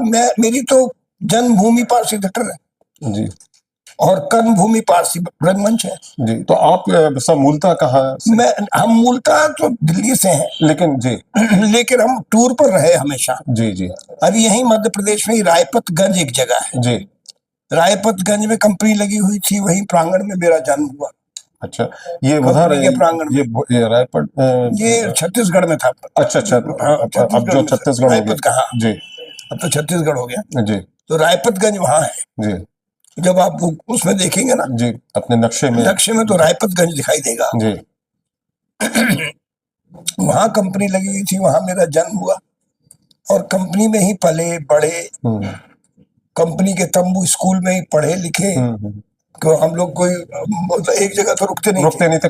मैं मेरी तो जन्मभूमि पारसी थिएटर है जी और कर्मभूमि पारसी रंगमंच है जी। तो आप सब मूलतः कहाँ से? हम मूलतः तो दिल्ली से हैं, लेकिन जी लेकिन हम टूर पर रहे हमेशा। जी जी अभी यहीं मध्य प्रदेश में ही रायपतगंज एक जगह है, जी। रायपतगंज में कंपनी लगी हुई थी, वहीं प्रांगण में मेरा जन्म हुआ। अच्छा, ये उधर कंपनी के प्रांगण में, ये रायपुर ये छत्तीसगढ़ में था। अच्छा अच्छा। हाँ, अब छत्तीसगढ़ जो में छत्तीसगढ़ हो रायपत का, गया। हाँ, जी अब तो छत्तीसगढ़ हो गया। जी तो रायपतगंज वहाँ है। जी जब आप उसमें देखेंगे ना, जी, अपने नक्शे में तो रायपतगंज दिखाई देगा। जी। वहाँ कंपनी लगी हुई थी, वहाँ मेरा जन्म हुआ और कंपनी में ही पले बड़े, कंपनी के तंबू स्कूल में ही पढ़े लिखे। तो हम लोग कोई एक जगह तो रुकते नहीं थे।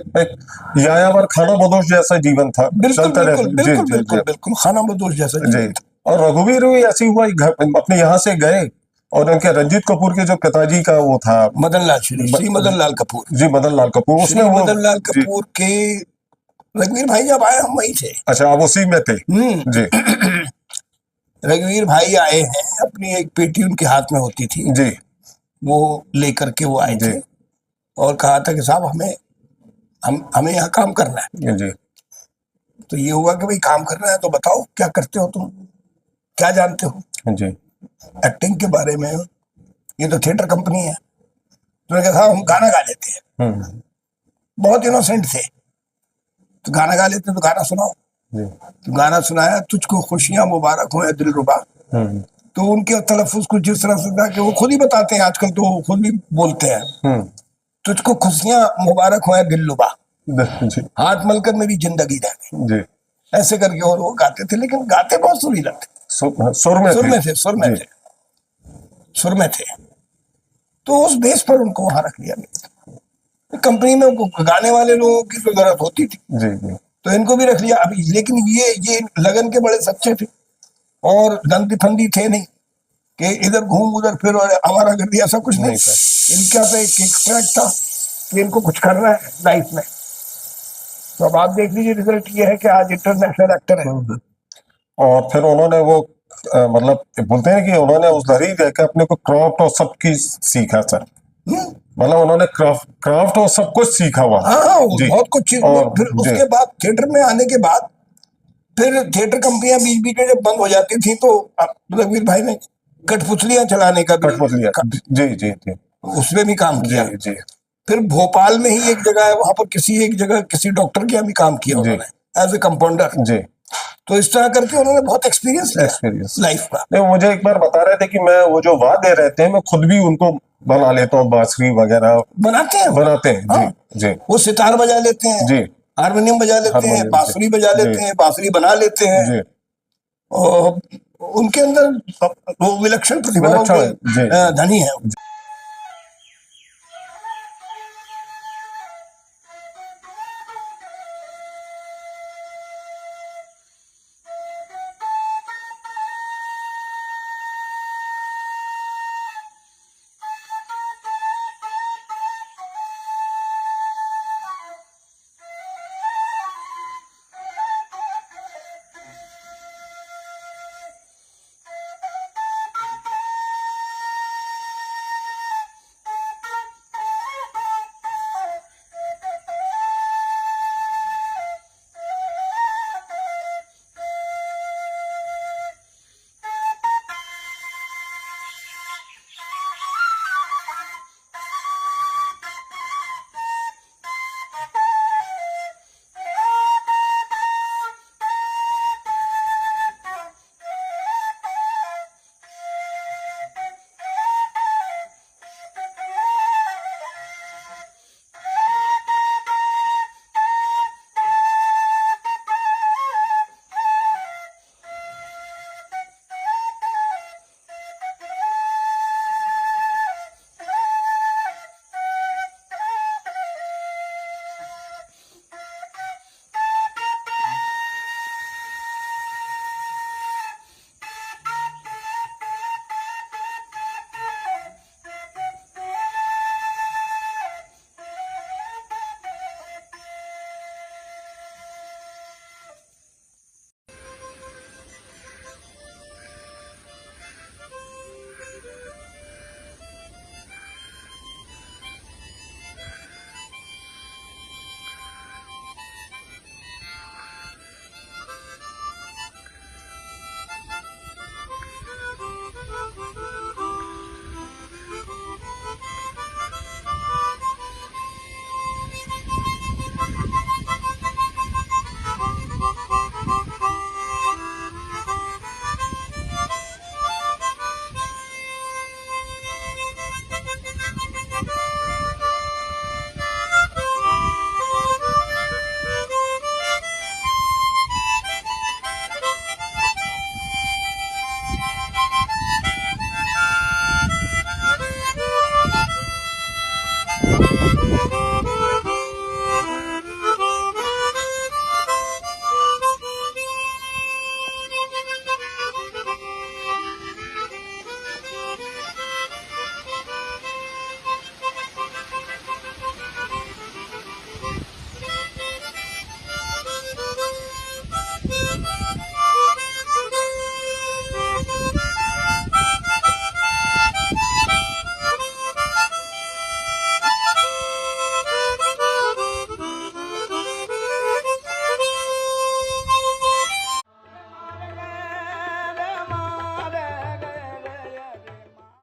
यायावर खाना बदोश जैसा जीवन था। बिल्कुल बिल्कुल बिल्कुल बिल्कुल बिल्कुल खाना बदोश जैसा जीवन था। और रघुवीर भी ऐसी हुआ, अपने यहाँ से गए और उनके रंजीत कपूर के जो पिताजी का वो था, मदन लाल श्री मदन लाल कपूर जी, मदन लाल कपूर, उसमें वो मदन लाल कपूर के रघुवीर भाई जब आए हम वही थे। अच्छा, आप उसी में थे जी। रघुवीर भाई आए हैं, अपनी एक पेटी उनके हाथ में होती थी जी, वो लेकर के वो आए थे और कहा था कि साहब हमें यहाँ काम करना है जी। तो ये हुआ कि भाई काम करना है तो बताओ क्या करते हो तुम, क्या जानते हो जी एक्टिंग के बारे में, ये तो थिएटर कंपनी है। तो मैंने कहा हम गाना गा लेते हैं। बहुत इनोसेंट थे, तो गाना गा लेते हैं, तो गाना सुनाओ। तो गाना सुनाया, तुझको खुशियां मुबारक हो दिलरुबा। तो उनके तलफ्फुज़ कुछ जिस तरह से था कि वो खुद ही बताते हैं, आजकल तो वो खुद भी बोलते हैं, तुझको खुशियां मुबारक हो दिलरुबा, हाथ मलकर मेरी जिंदगी रह गई, ऐसे करके। और वो गाते थे, लेकिन गाते बहुत सुरीला थे, सुर में थे। तो उस बेस पर उनको वहां रख लिया गया। कंपनी में गाने वाले लोगों की तो जरूरत होती थी तो इनको भी रख लिया अभी। लेकिन ये लगन के बड़े सच्चे थे और गंदी फंदी थे नहीं कि इधर घूम उधर फिर और हमारा कर दिया, ऐसा कुछ नहीं था। इनका तो एक ट्रैक था कि इनको कुछ करना है लाइफ में। तो अब आप देख लीजिए, रिजल्ट ये है कि आज इंटरनेशनल एक्टर है। और फिर उन्होंने वो मतलब बोलते हैं कि उन्होंने उस दरी रहकर अपने को क्राफ्ट और सब की सीखा सर। मतलब उन्होंने क्राफ्ट और सब कुछ सीखा हुआ। हाँ, बहुत कुछ चीज। और फिर उसके बाद थिएटर में आने के बाद फिर थिएटर कंपनियां बीच बीच में जब बंद हो जाती थी तो रघुवीर भाई ने कठपुतलियां चलाने का जी उसमें भी काम किया। जी। फिर भोपाल में ही एक जगह है, वहां पर किसी डॉक्टर के यहाँ भी काम किया उन्होंने एज ए कंपाउंडर जी। तो इस तरह करके उन्होंने बहुत एक्सपीरियंस लाइफ का। नहीं, मुझे एक बार बता रहे थे कि मैं वो जो वाद्य रहते हैं मैं खुद भी उनको बना लेता हूँ, बांसुरी वगैरह बनाते हैं हाँ। जी। वो सितार बजा लेते हैं जी, हारमोनियम बजा लेते हैं, बांसुरी बजा लेते हैं, बांसुरी बना लेते हैं जी। और उनके अंदर वो विलक्षण प्रतिभा धनी है।